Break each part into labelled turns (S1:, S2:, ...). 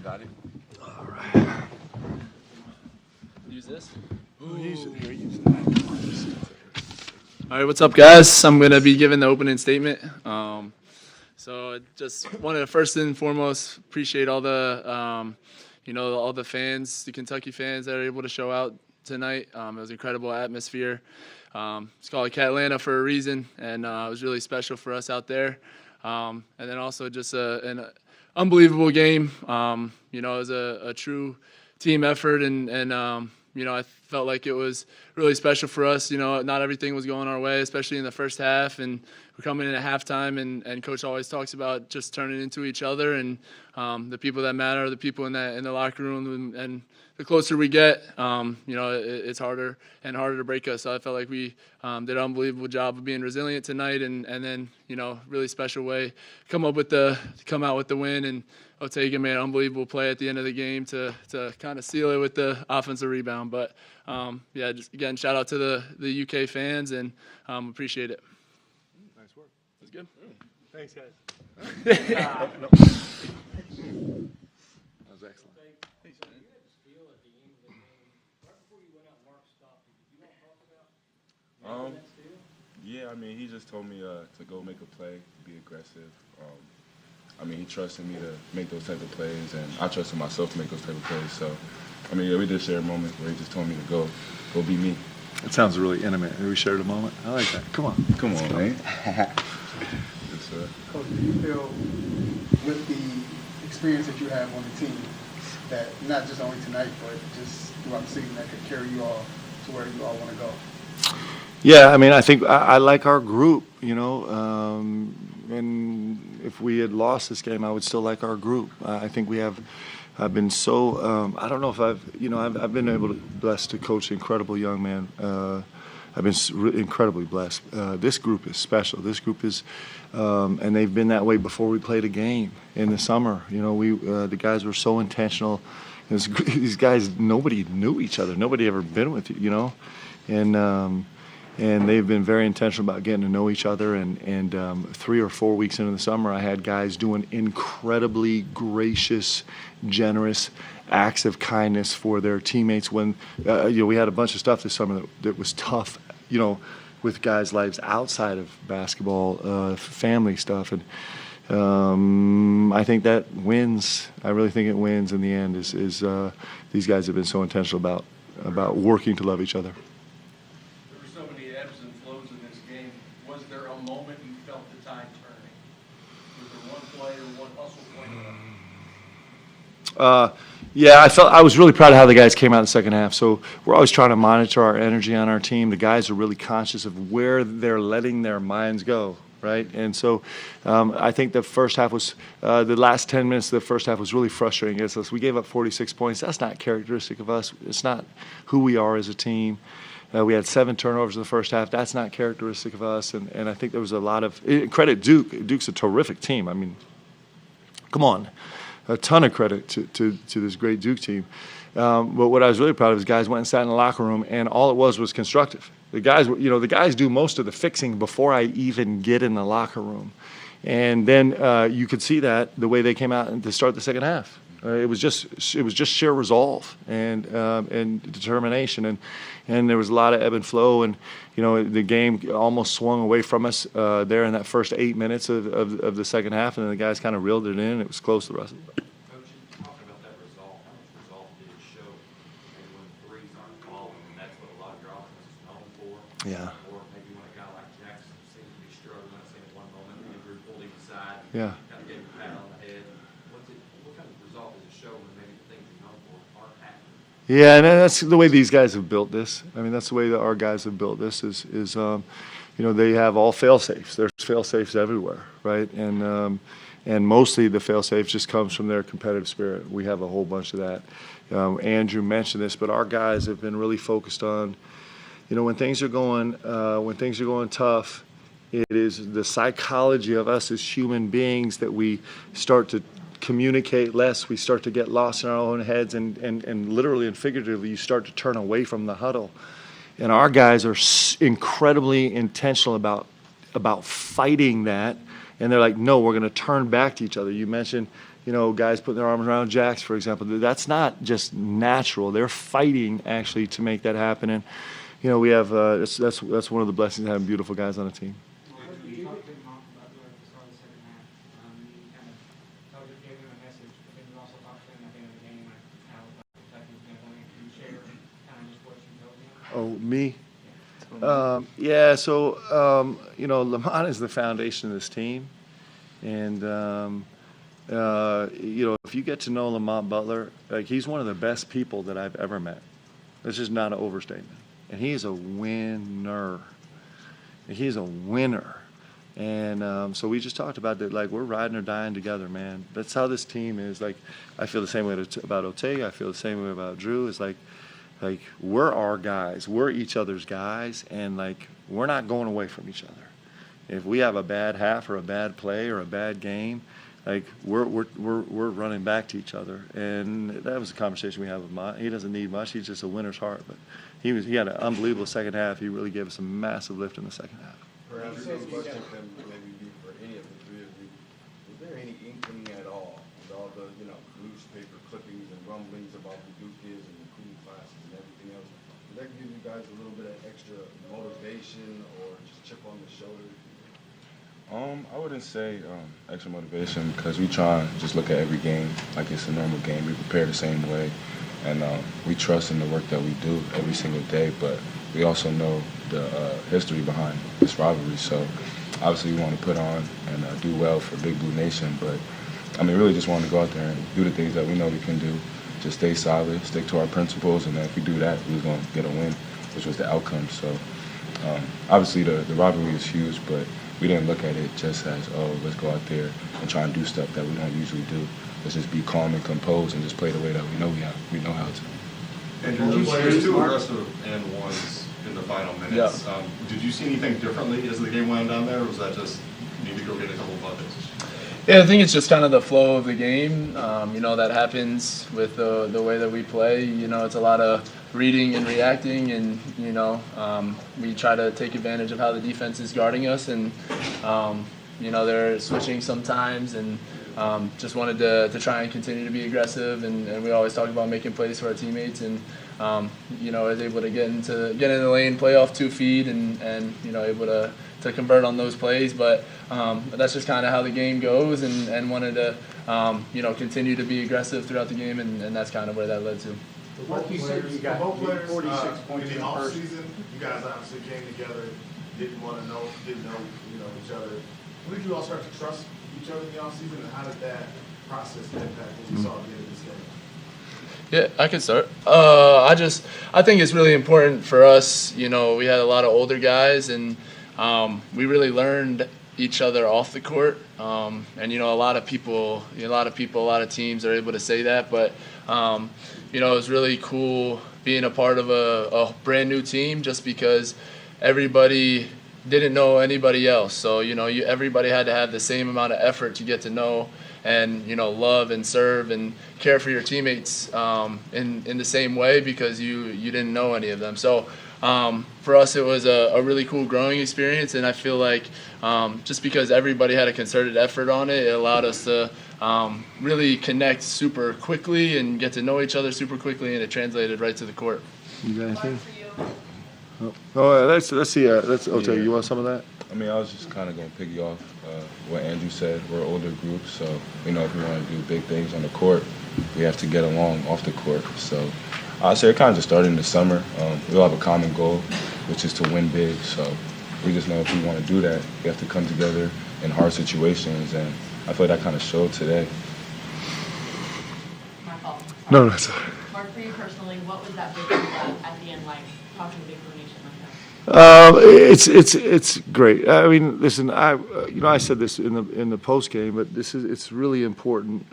S1: Got it.
S2: All right.
S3: Use this.
S2: Use it. Here, use it.
S3: All right, what's up, guys? I'm gonna be giving the opening statement. So I just wanted to first and foremost appreciate all the, all the fans, the Kentucky fans that are able to show out tonight. It was an incredible atmosphere. It's called Catlanta for a reason, and it was really special for us out there. And then also just an unbelievable game. It was a true team effort, and I felt like it was really special for us. Not everything was going our way, especially in the first half, and we're coming in at halftime, and Coach always talks about just turning into each other, and the people that matter are the people in the locker room, and the closer we get, it's harder and harder to break us. So I felt like we did an unbelievable job of being resilient tonight, and then really special way come out with the win. And Otega made an unbelievable play at the end of the game to kind of seal it with the offensive rebound. But just again, shout out to the UK fans, and appreciate it.
S2: Nice work.
S3: That's good.
S2: Thanks, guys.
S1: That was excellent.
S4: Yeah, I mean, he just told me to go make a play, be aggressive. He trusted me to make those type of plays, and I trusted myself to make those type of plays. So, we did share a moment where he just told me to go be me.
S2: It sounds really intimate. We shared a moment. I like that. Come on.
S4: Come on, man. Yes, sir.
S5: Coach, do you feel with the experience that you have on the team that not just only tonight, but just throughout the season that could carry you all to where you all want to go?
S2: Yeah, I think I like our group, and if we had lost this game, I would still like our group. I think I've been so, I don't know if I've been blessed to coach incredible young men. I've been incredibly blessed. This group is special. This group is, and they've been that way before we played a game in the summer. The guys were so intentional. These guys, nobody knew each other. Nobody ever been with you, and they've been very intentional about getting to know each other. And 3 or 4 weeks into the summer, I had guys doing incredibly gracious, generous acts of kindness for their teammates. When we had a bunch of stuff this summer that was tough, with guys' lives outside of basketball, family stuff, and I think that wins. I really think it wins in the end. Is these guys have been so intentional about working to love each other. I was really proud of how the guys came out in the second half. So we're always trying to monitor our energy on our team. The guys are really conscious of where they're letting their minds go, right? And so I think the first half was, the last 10 minutes of the first half was really frustrating against us. We gave up 46 points. That's not characteristic of us. It's not who we are as a team. We had 7 turnovers in the first half. That's not characteristic of us. And I think there was a lot of credit Duke. Duke's a terrific team. Come on. A ton of credit to this great Duke team. But what I was really proud of is guys went and sat in the locker room, and all it was constructive. The guys do most of the fixing before I even get in the locker room. And then you could see that the way they came out to start the second half. It was just sheer resolve and determination, and there was a lot of ebb and flow, and the game almost swung away from us there in that first 8 minutes of the second half, and then the guys kind of reeled it in, and it was close the rest of it.
S6: Coach, talking about that resolve, how much resolve did it show maybe when threes aren't falling, and that's what a lot of your offense is known for?
S2: Yeah.
S6: Or maybe when a guy like Jackson seemed to be struggling, I think at one moment the injury pulled him aside.
S2: Yeah.
S6: Kind of gave him a pat on the head. What kind of result does it show when maybe the things you're known for aren't happening?
S2: Yeah, and that's the way these guys have built this. That's the way that our guys have built this is they have all fail-safes. There's fail-safes everywhere, right? And mostly the fail-safe just comes from their competitive spirit. We have a whole bunch of that. Andrew mentioned this, but our guys have been really focused on, when things are going tough, it is the psychology of us as human beings that we start to communicate less. We start to get lost in our own heads, and literally and figuratively, you start to turn away from the huddle. And our guys are incredibly intentional about fighting that, and they're like, no, we're going to turn back to each other. You mentioned, guys putting their arms around jacks, for example. That's not just natural. They're fighting actually to make that happen. And we have that's one of the blessings of having beautiful guys on the team. Oh, me? Yeah, so, Lamont is the foundation of this team. And, if you get to know Lamont Butler, like, he's one of the best people that I've ever met. That's just not an overstatement. And he's a winner. He's a winner. And so we just talked about that, like, we're riding or dying together, man. That's how this team is. Like, I feel the same way about Otega. I feel the same way about Drew. It's like we're our guys. We're each other's guys, and, like, we're not going away from each other. If we have a bad half or a bad play or a bad game, like, we're running back to each other. And that was a conversation we had with Mont. He doesn't need much. He's just a winner's heart. But he had an unbelievable second half. He really gave us a massive lift in the second half.
S7: Perhaps this question can maybe be for any of the three of you. Was there any inkling at all with all the, newspaper clippings and rumblings about the Dukies and the cool classes and everything else? Did that give you guys a little bit of extra motivation or just chip on the shoulder?
S4: I wouldn't say extra motivation, because we try and just look at every game like it's a normal game. We prepare the same way, and we trust in the work that we do every single day. But we also know the history behind this rivalry. So obviously we want to put on and do well for Big Blue Nation. But really just want to go out there and do the things that we know we can do. Just stay solid, stick to our principles, and then if we do that, we're going to get a win, which was the outcome. So obviously the rivalry is huge, but we didn't look at it just as, let's go out there and try and do stuff that we don't usually do. Let's just be calm and composed and just play the way that we know how to.
S8: And the players too aggressive and ones in the final minutes. Yeah. Did you see anything differently as the game went down there, or was that just need to go get a couple of buckets?
S3: Yeah, I think it's just kind of the flow of the game. That happens with the way that we play. It's a lot of reading and reacting, and we try to take advantage of how the defense is guarding us, and they're switching sometimes, and just wanted to try and continue to be aggressive, and we always talk about making plays for our teammates, and was able to get in the lane, play off 2 feet, and able to convert on those plays, but that's just kind of how the game goes, and wanted to continue to be aggressive throughout the game, and that's kind of where that led to.
S9: Like you said, you got 46 points in the off season. You guys obviously came together, didn't know each other. When did you all start to trust each other in the off season, and how did that process impact what you saw at the end of this game?
S3: Yeah, I can start. I think it's really important for us. We had a lot of older guys, and we really learned each other off the court. And a lot of teams are able to say that, but it was really cool being a part of a brand new team, just because everybody didn't know anybody else. So everybody had to have the same amount of effort to get to know and love and serve and care for your teammates in the same way, because you didn't know any of them. So for us, it was a really cool growing experience, and I feel like just because everybody had a concerted effort on it, it allowed us to really connect super quickly and get to know each other super quickly, and it translated right to the court.
S2: You got anything? Let's see. Otega. You want some of that?
S4: I was just kind of going to piggy off what Andrew said. We're an older group, so if we want to do big things on the court, we have to get along off the court. So I'd say it kind of just started in the summer. We all have a common goal, which is to win big. So we just know if we want to do that, we have to come together in hard situations, and I feel like that kind of showed today.
S10: My fault.
S2: No, that's all right.
S10: Mark, for you personally, what was that big at the end like, talking to Big Blue Nation like that?
S2: It's great. Listen, I said this in the post game, but it's really important.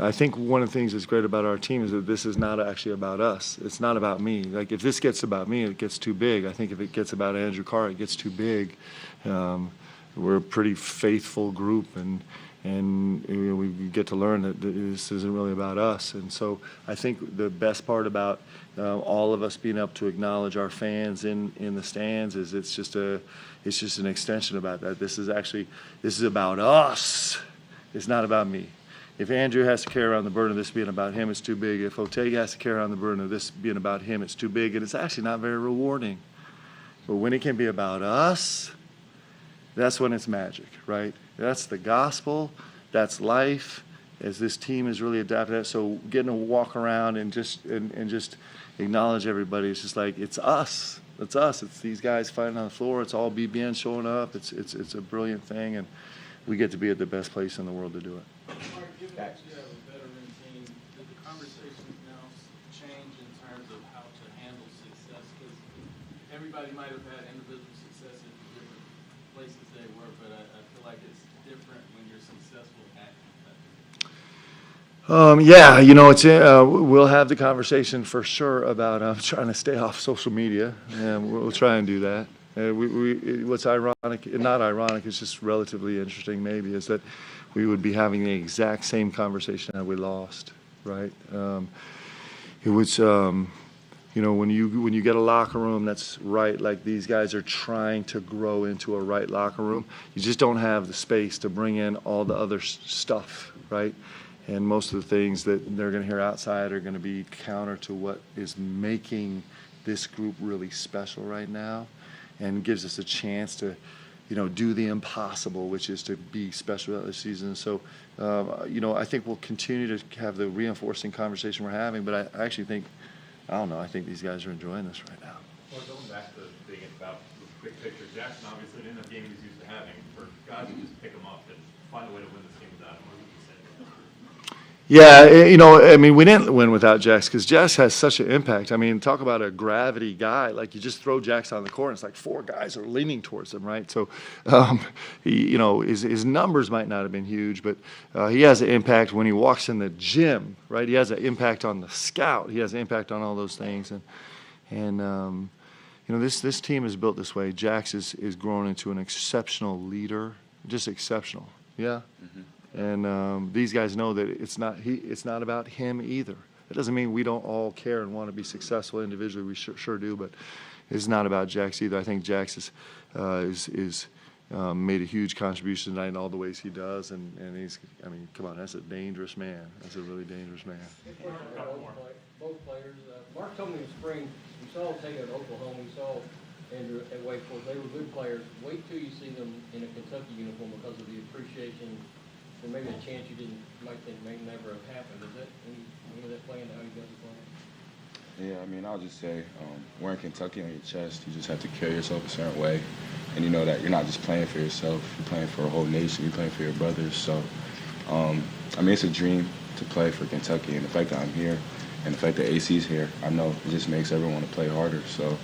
S2: I think one of the things that's great about our team is that this is not actually about us. It's not about me. Like, if this gets about me, it gets too big. I think if it gets about Andrew Carr, it gets too big. We're a pretty faithful group, and we get to learn that this isn't really about us. And so I think the best part about all of us being able to acknowledge our fans in the stands is it's just an extension about that. This is about us. It's not about me. If Andrew has to carry around the burden of this being about him, it's too big. If Otega has to carry around the burden of this being about him, it's too big. And it's actually not very rewarding. But when it can be about us, that's when it's magic, right? That's the gospel. That's life. As this team has really adapted that. So getting to walk around and just acknowledge everybody, it's just like, it's us. It's us. It's these guys fighting on the floor. It's all BBN showing up. It's a brilliant thing, and we get to be at the best place in the world to do it.
S11: Mark, given that you have a veteran team, did the conversations now change in terms of how to handle success? Because everybody might have had individual success at different places they were, but I feel like it's different when you're successful at
S2: Yeah, it's we'll have the conversation for sure about trying to stay off social media, and we'll try and do that. What's ironic, not ironic, it's just relatively interesting maybe, is that we would be having the exact same conversation that we lost, right? It was, when you get a locker room that's right, like these guys are trying to grow into a right locker room, you just don't have the space to bring in all the other stuff, right? And most of the things that they're going to hear outside are going to be counter to what is making this group really special right now, and gives us a chance to, do the impossible, which is to be special this season. So, I think we'll continue to have the reinforcing conversation we're having, but I actually think, I think these guys are enjoying this right now.
S6: Well, going back to thinking about the quick picture, Jackson obviously didn't have games he's used to having. For guys who just pick him up and find a way to win this game without him, what would you say?
S2: Yeah, we didn't win without Jax because Jax has such an impact. Talk about a gravity guy. Like, you just throw Jax on the court, and it's like four guys are leaning towards him, right? So, his numbers might not have been huge, but he has an impact when he walks in the gym, right? He has an impact on the scout. He has an impact on all those things. And this team is built this way. Jax is grown into an exceptional leader, just exceptional. Yeah. Mm-hmm. And these guys know that it's not about him either. It doesn't mean we don't all care and want to be successful individually. We sure do, but it's not about Jax either. I think Jax is made a huge contribution tonight in all the ways he does, and he's. Come on, that's a dangerous man. That's a really dangerous man.
S12: Both players. Mark told me in spring we saw Otega at Oklahoma. We saw Andrew at Wake Forest. They were good players. Wait till you see them in a Kentucky uniform because of the appreciation. Or maybe a chance you might think may never have happened. Is that any of that playing how you guys are playing?
S4: Yeah, I'll just say, wearing Kentucky on your chest, you just have to carry yourself a certain way. And you know that you're not just playing for yourself, you're playing for a whole nation, you're playing for your brothers. So, it's a dream to play for Kentucky. And the fact that I'm here and the fact that AC's here, I know it just makes everyone want to play harder. So,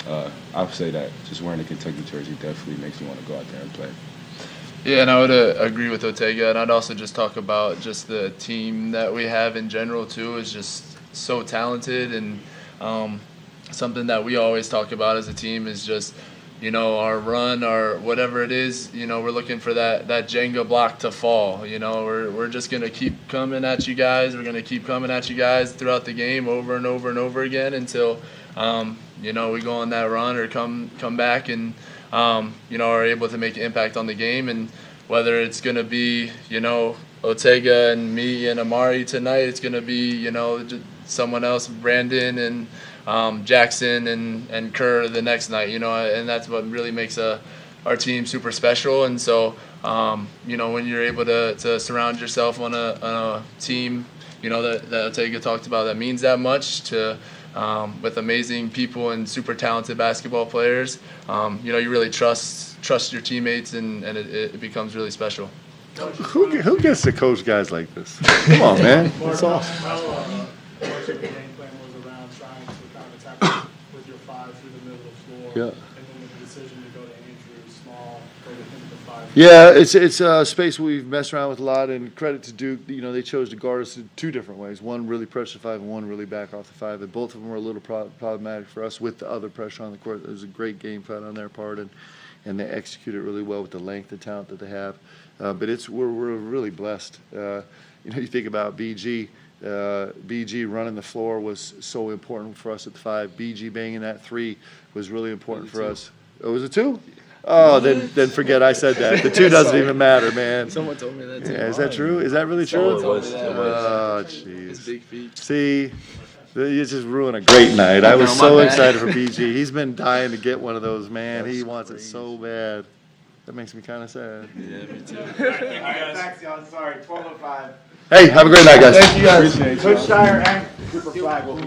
S4: I would say that just wearing a Kentucky jersey definitely makes me want to go out there and play.
S3: Yeah, and I would agree with Otega, and I'd also just talk about just the team that we have in general too is just so talented, and something that we always talk about as a team is just, our run or whatever it is, we're looking for that Jenga block to fall. We're just going to keep coming at you guys. We're going to keep coming at you guys throughout the game over and over and over again until, we go on that run or come back and are able to make an impact on the game. And whether it's going to be, Otega and me and Amari tonight, it's going to be, someone else, Brandon and Jackson and Carr the next night, and that's what really makes our team super special. And so, when you're able to surround yourself on a team, that Otega talked about, that means that much to with amazing people and super talented basketball players, you really trust your teammates, and it becomes really special.
S2: Who gets to coach guys like this? Come on, man. That's awesome.
S9: How much of the game plan was around trying to kind of attack with your five through the middle of the floor,
S2: Yeah.
S9: and then the decision to go to Andrew Small, go to him to five?
S2: Yeah, it's a space we've messed around with a lot, and credit to Duke. They chose to guard us in two different ways. One really pressure five, and one really back off the five. And both of them were a little problematic for us with the other pressure on the court. It was a great game plan on their part, and and they execute it really well with the length and talent that they have. But we're really blessed. You think about BG. BG running the floor was so important for us at the 5. BG banging that 3 was really important for us. Oh, was it 2? Oh, then forget I said that. The 2 doesn't even matter, man.
S3: Someone told me that too.
S2: Yeah, is that true? Is that really true? Oh, jeez.
S3: Big feet.
S2: See, you just ruined a great night. I was so excited for BG. He's been dying to get one of those, man. He wants it so bad. That makes me kind of sad.
S3: Yeah, me too.
S9: All right, thanks, y'all. Sorry, 12:05.
S2: Hey, have a great night, guys.
S9: Thank you, guys. Appreciate you. Hood Shire and Cooper Flag will be